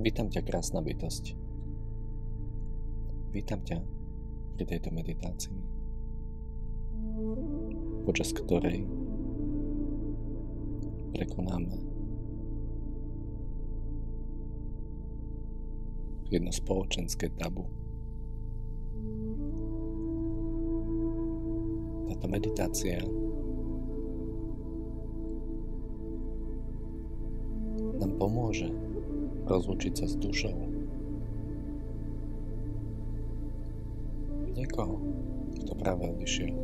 Vítam ťa, krásna bytosť. Vítam ťa pri tejto meditácii, počas ktorej prekonáme jedno spoločenské tabu. Táto meditácia nám pomôže rozlúčiť sa s dušou niekoho, kto práve odišiel.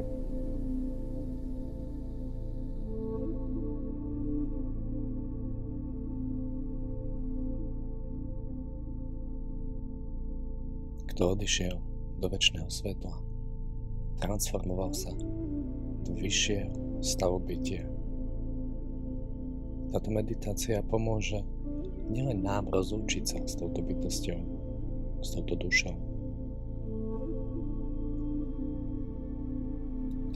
Kto odišiel do večného svetla, transformoval sa do vyššieho stavu bytia. Táto meditácia pomôže nielen nám rozlúčiť sa s touto bytosťou, s touto dušou,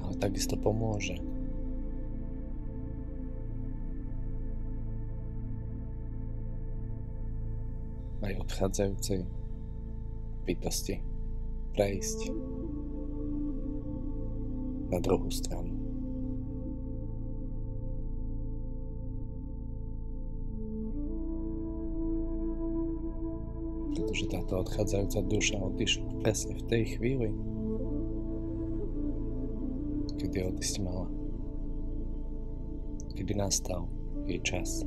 ale takisto pomôže aj odchádzajúcej bytosti prejsť na druhú stranu. Pretože táto odchádzajúca duša odišla presne v tej chvíli, kedy odísť mala, kedy nastal jej čas.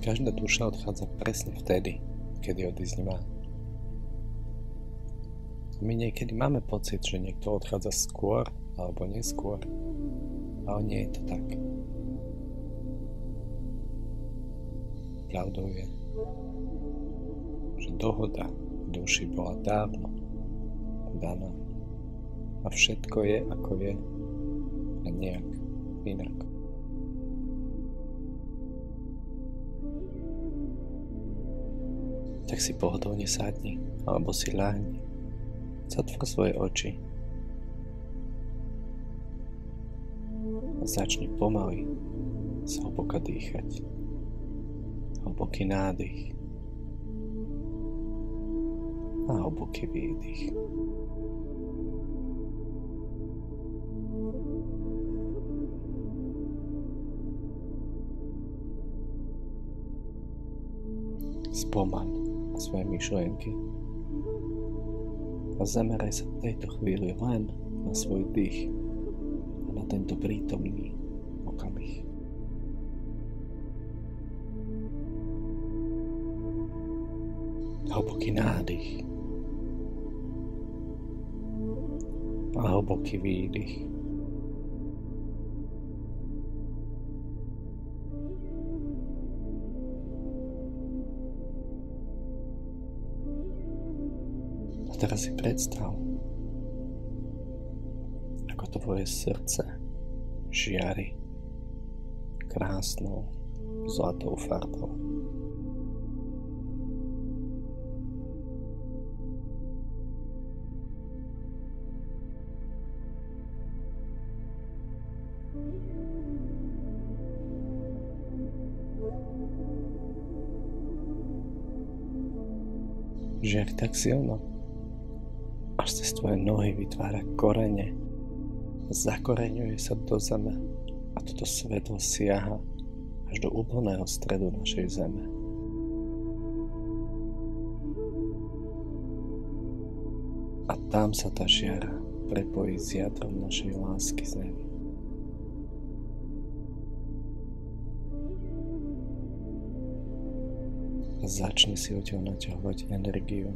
Každá duša odchádza presne vtedy, kedy odísť má. My niekedy máme pocit, že niekto odchádza skôr alebo neskôr, ale nie je to tak. Pravdou je, že dohoda duši bola dávno daná a všetko je, ako je a nejak inak. Tak si pohodlne sadni alebo si ľahni. Zatvor svoje oči a začni pomaly zhlboka dýchať. Hlboký nádych a hlboký výdych. Spomaľ svoje myšlienky a zameraj sa v tejto chvíli len na svoj dých a na tento prítomný okamih. Hlboký nádych a hlboký výdych. A teraz si predstav, ako tvoje srdce žiari krásnou zlatou farbou. Žiari tak silno, až cez tvoje nohy vytvára korene, zakoreňuje sa do zeme a toto svetlo siaha až do úplného stredu našej zeme. A tam sa tá žiara prepojí s jadrom našej lásky z nebi. A začni si odtiaľ naťahovať energiu,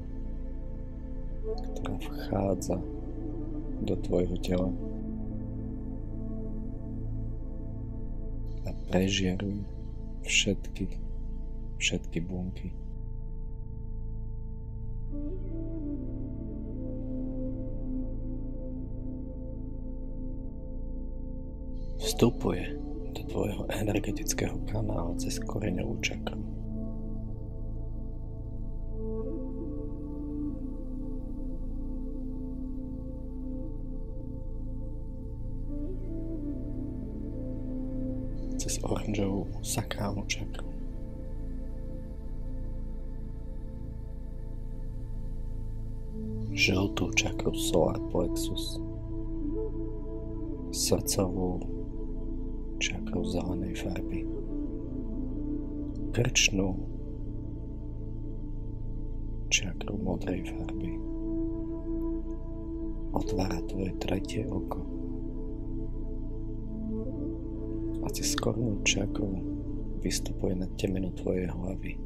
ktorá vchádza do tvojho tela a prežiaruj všetky bunky. Vstupuje do tvojho energetického kanálu cez koreňovú čakru. cez oranžovú sakrálnu čakru. Žltú čakru solar plexus, srdcovú čakru zelenej farby, krčnú čakru modrej farby. Otvára tvoje tretie oko a cez kornú čakru vystupuje na temenu tvojej hlavy.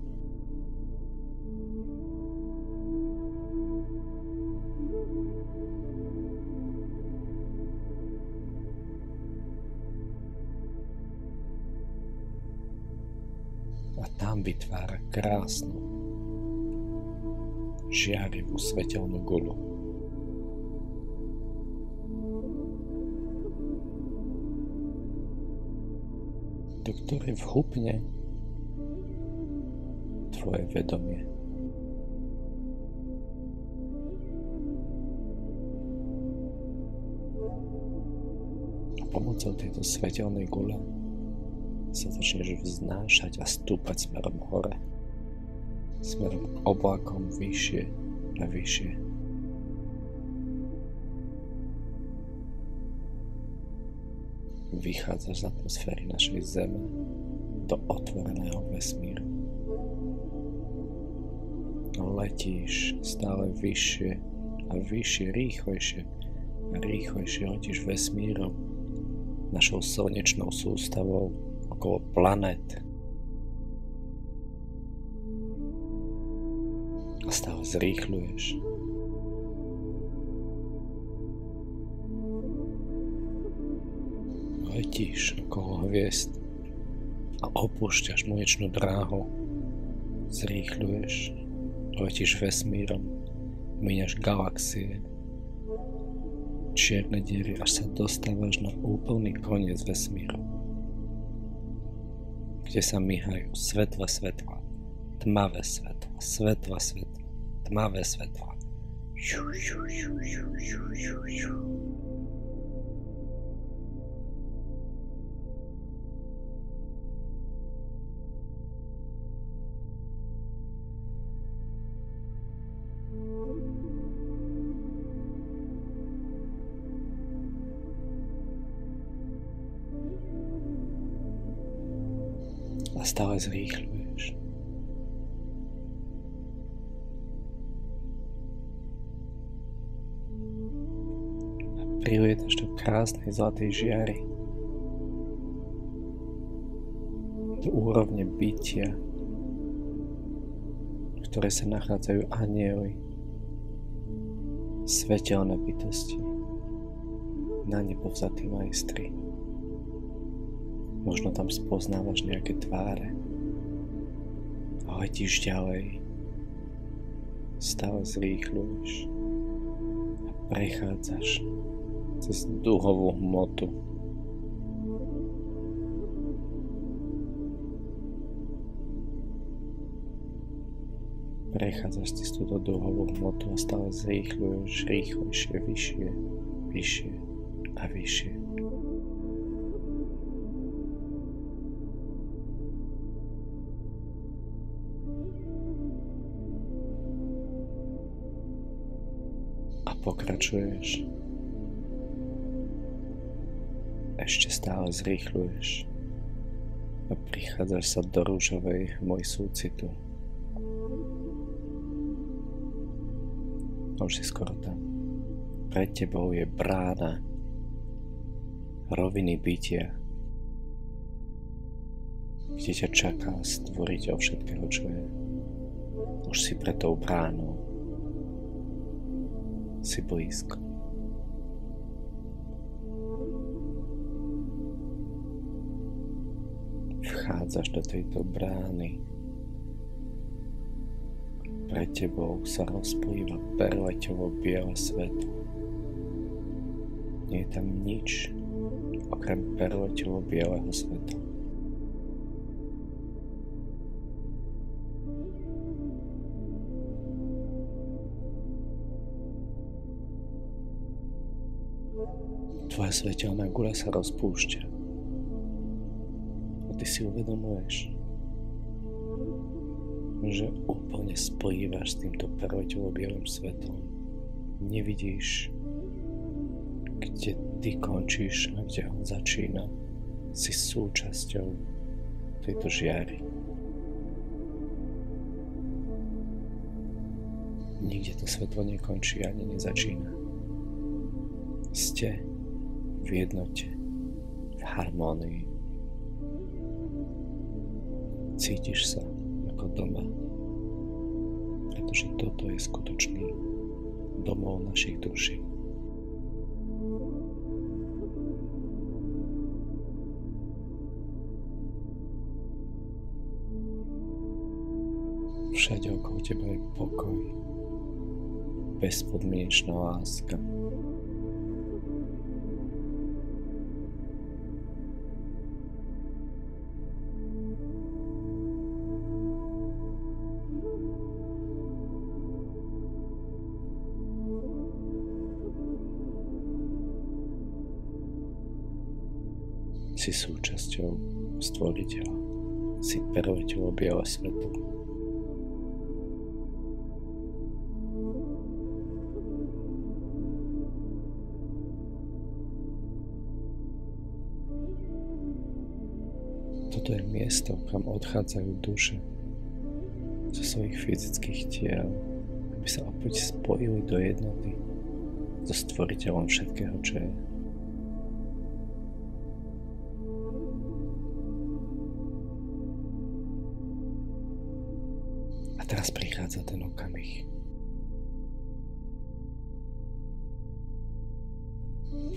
A tam vytvára krásnu, žiarivú svetelnú guľu. Do ktorej vhupne tvoje vedomie. A pomocou tejto svetelnej gule sa začneš vznášať a stúpať smerom hore, smerom k oblakom vyššie a vyššie. Vychádzaš z atmosféry našej Zeme do otvoreného vesmíru. Letíš stále vyššie a vyššie, rýchlejšie a rýchlejšie letíš vesmírom, našou slnečnou sústavou, okolo planét. A stále zrýchľuješ. Letíš okolo hviezd a opúšťaš mliečnú dráhu. Zrýchľuješ, letíš vesmírom, míňaš galaxie, čierne diery, až sa dostávaš na úplný koniec vesmíru, kde sa myhajú svetla, tmavé svetla, svetla, tmavé svetla. A stále zrýchľuješ. A prilietaš do krásnej zlatej žiary. Do úrovne bytia, v ktorej sa nachádzajú anjeli, svetelné bytosti, na nebo vzatí majstri. Možno tam spoznávaš nejaké tváre a letíš ďalej. Stále zrýchľuješ a prechádzaš cez duhovú hmotu. Prechádzaš cez túto duhovú hmotu a stále zrýchľuješ rýchlejšie, vyššie, vyššie a vyššie. Pokračuješ. Ešte stále zrýchľuješ a prichádzaš sa do ružovej hmoji súcitu. A už si skoro tam. Pred tebou je brána roviny bytia, kde ťa čaká stvoriteľ všetkého, čo je. Už si pred tou bránou. Si blízko. Vchádzaš do tejto brány. Pred tebou sa rozplýva perleťovo biele svetlo. Nie je tam nič okrem perleťovo bieleho svetla. Tvoja svetelná guľa sa rozpúšťa Ty si uvedomuješ, že úplne splývaš s týmto prvotelobielým svetom. Nevidíš, kde ty končíš a kde on začína. Si súčasťou tejto žiary. Nikde to svetlo nekončí ani nezačína. Ste v jednote, v harmónii. Cítiš sa ako doma, pretože toto je skutočný domov našich duší. Všade okolo teba je pokoj, bezpodmienečná láska. Si súčasťou Stvoriteľa, si prvoteľ biela sveta. Toto je miesto, kam odchádzajú duše zo svojich fyzických tiel, aby sa opäť spojili do jednoty so Stvoriteľom všetkého, čo je. A teraz prichádza ten okamih,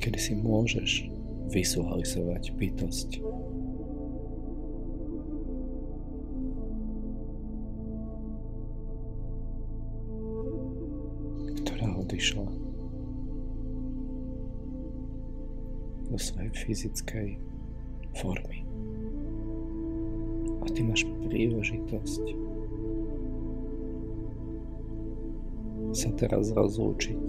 kedy si môžeš vizualizovať bytosť, ktorá odišla do svojej fyzickej formy. A ty máš príležitosť sa teraz rozlúčiť.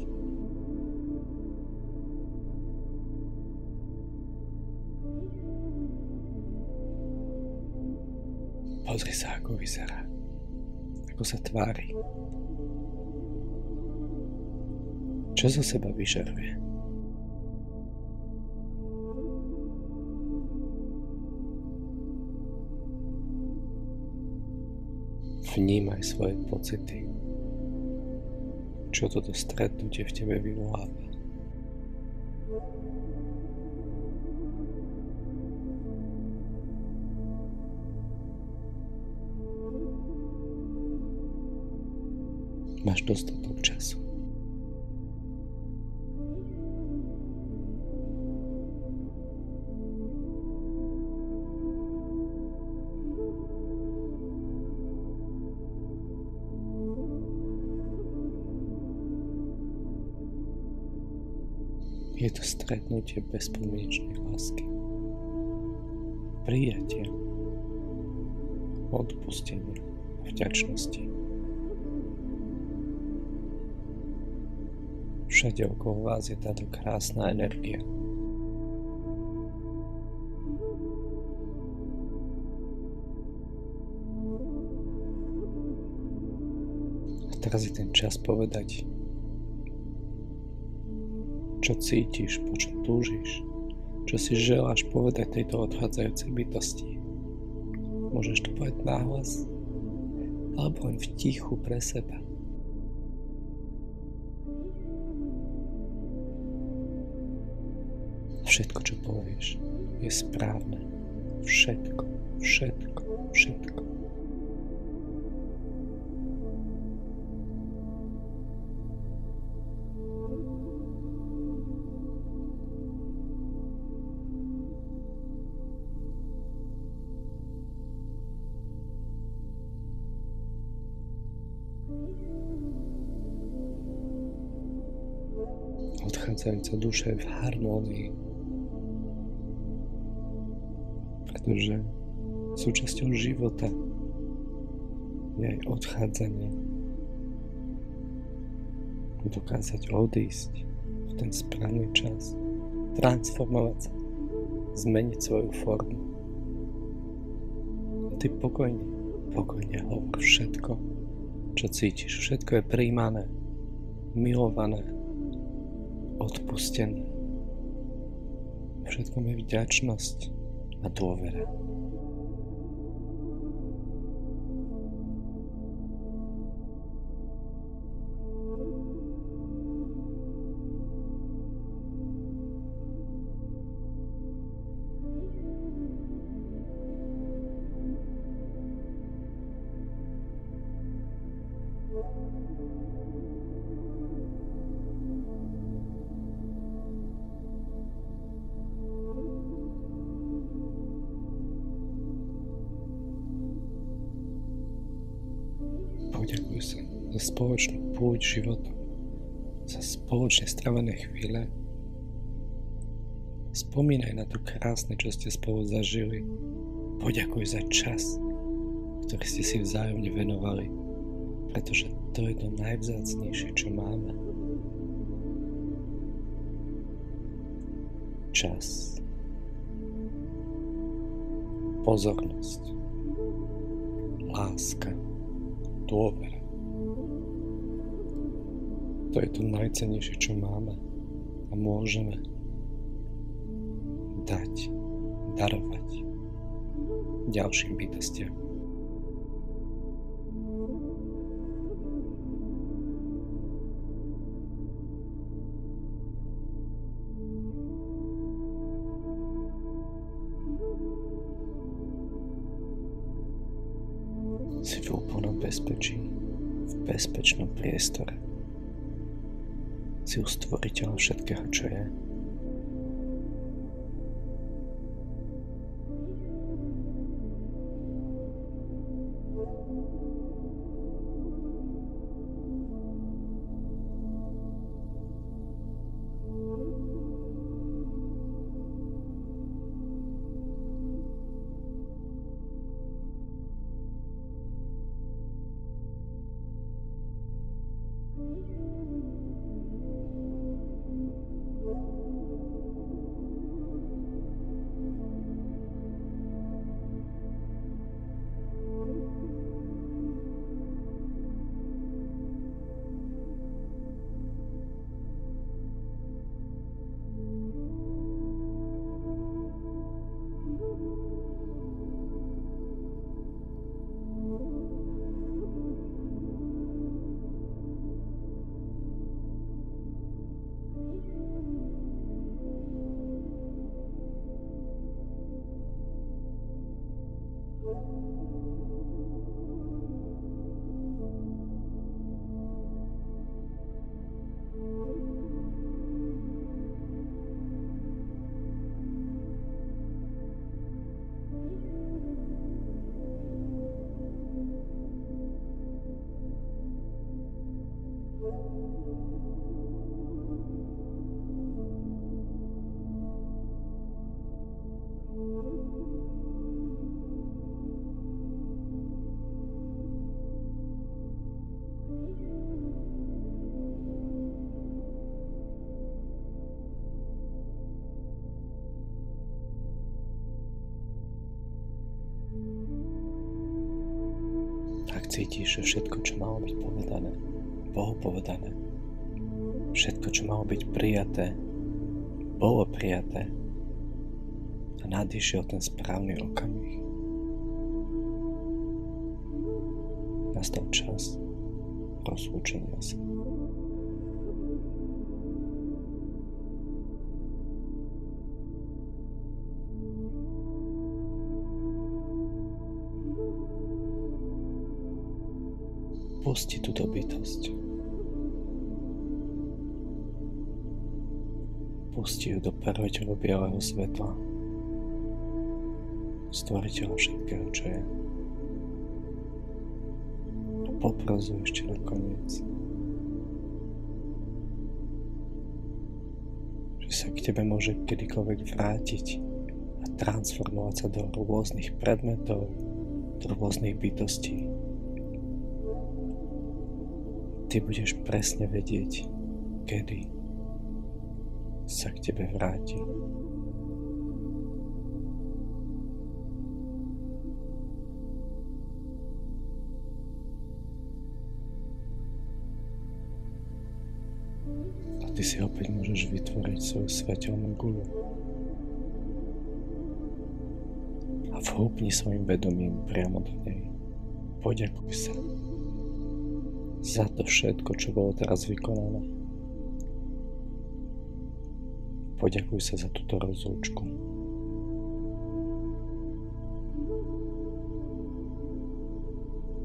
Pozri sa, ako vyzerá, ako sa tvári, čo zo seba vyžaruje. Vnímaj svoje pocity, čo toto stretnutie v tebe vyvoláva. Máš dostatok času. Je to stretnutie bezpodmienečnej lásky, prijatia, odpustenia a vďačnosti. Všade okolo vás je táto krásna energia. A teraz je ten čas povedať, čo cítiš, po čom túžiš, čo si želáš povedať tejto odchádzajúcej bytosti. Môžeš to povedať nahlas, alebo len v tichu pre seba. Všetko, čo povieš, je správne. Všetko, všetko, všetko. Odchádzajúca duša je v harmónii, pretože súčasťou života je aj odchádzanie. Dokázať odísť v ten správny čas, transformovať sa, zmeniť svoju formu. Ty pokojne hovor všetko, čo cítiš. Všetko je prijímané, milované, odpustené. Všetko je vďačnosť a dôvera. Poďakuj sa za spoločnú púť životom, za spoločne strávené chvíle. Spomínaj na to krásne, čo ste spolu zažili. Poďakuj za čas, ktorý ste si vzájomne venovali, pretože to je to najvzácnejšie, čo máme. Čas. Pozornosť. Láska. Dôvera. To je to najcennejšie, čo máme a môžeme dať, darovať ďalším bytostiam. Si v úplnom bezpečí, v bezpečnom priestore. Si stvoriteľom všetkého, čo je. Ak cítiš, že všetko, čo malo byť povedané, bolo povedané, všetko, čo malo byť prijaté, bolo prijaté a nadišiel ten správny okamih, nastal čas rozlúčenia sa. Pusti túto bytosť. Pusti ju do prveteľu bieleho svetla, stvoriteľa všetkého, čo je. A poprosuj ešte nakoniec, že sa k tebe môže kedykoľvek vrátiť a transformovať sa do rôznych predmetov, do rôznych bytostí. Ty budeš presne vedieť, kedy sa k tebe vráti. ty si opäť môžeš vytvoriť svoju svetelnú guľu. A vhúpni svojim vedomím priamo do nej. Poďakuj sa za to všetko, čo bolo teraz vykonané. Poďakuj sa za túto rozlúčku.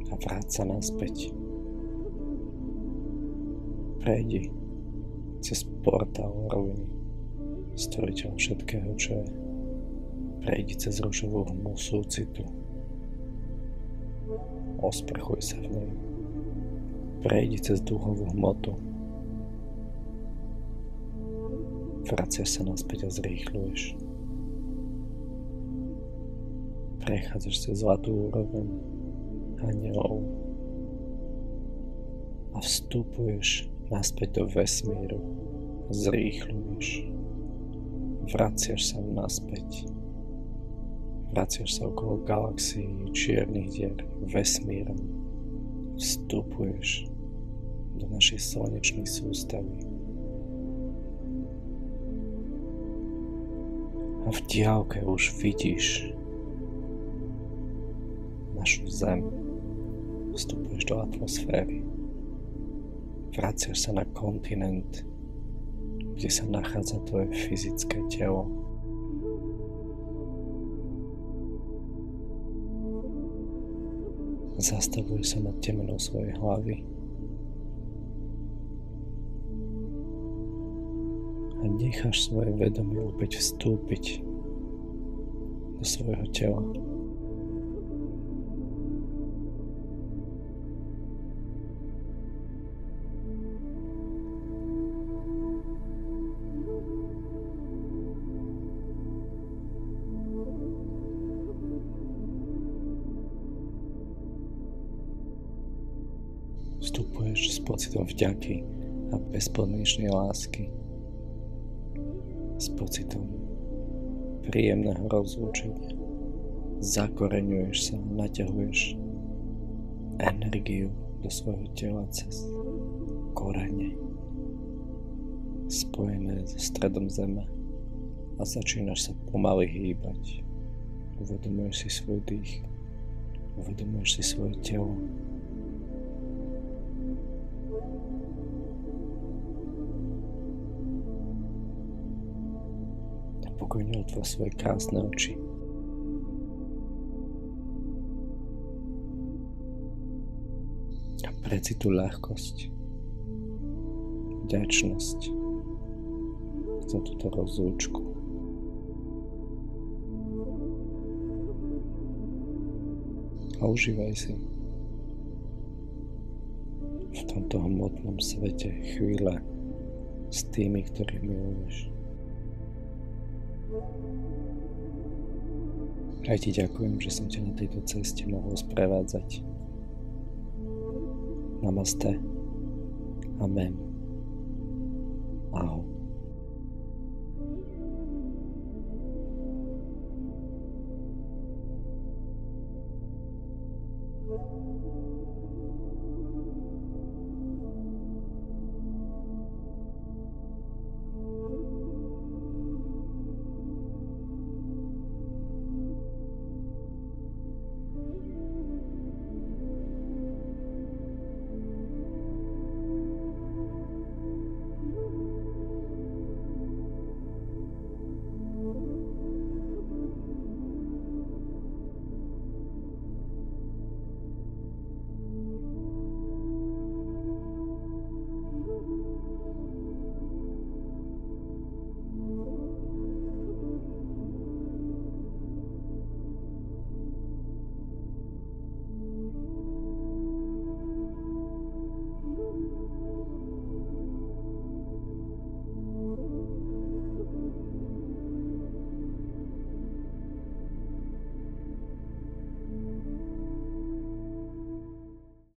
A vráť sa naspäť. Prejdi cez portál roviny, stvoriteľ všetkého, čo je. Prejdi cez rušovú hmu súcitu. Osprchuj sa v nej. Prejdi cez duchovú hmotu. Vraciaš sa naspäť a zrýchľuješ. Prechádzaš cez zlatú úroveň anielov a vstupuješ naspäť do vesmíru. Zrýchľuješ. Vraciaš sa naspäť. Vraciaš sa okolo galaxií, čiernych dier, vesmírom. Vstupuješ do našej slnečnej sústavy. A v diaľke už vidíš našu Zem. Vstupuješ do atmosféry. Vraciaš sa na kontinent, kde sa nachádza tvoje fyzické telo. Zastavuješ sa nad temenou svojej hlavy a necháš svoje vedomie opäť vstúpiť do svojho tela. Vstupuješ s pocitom vďaky a bezpodmienečnej lásky. S pocitom príjemného rozlúčenia. Zakoreňuješ sa a naťahuješ energiu do svojho tela cez korene spojené so stredom zeme a začínaš sa pomaly hýbať. Uvedomuješ si svoj dých, uvedomuješ si svoje telo. Pokojne otvor svoje krásne oči. A preci tú ľahkosť, vďačnosť za túto rozlúčku. A užívaj si v tomto hmotnom svete chvíle s tými, ktorých miluješ. Aj ti ďakujem, že som ťa na tejto ceste mohol sprevádzať. Namaste. Amen. Ahoj.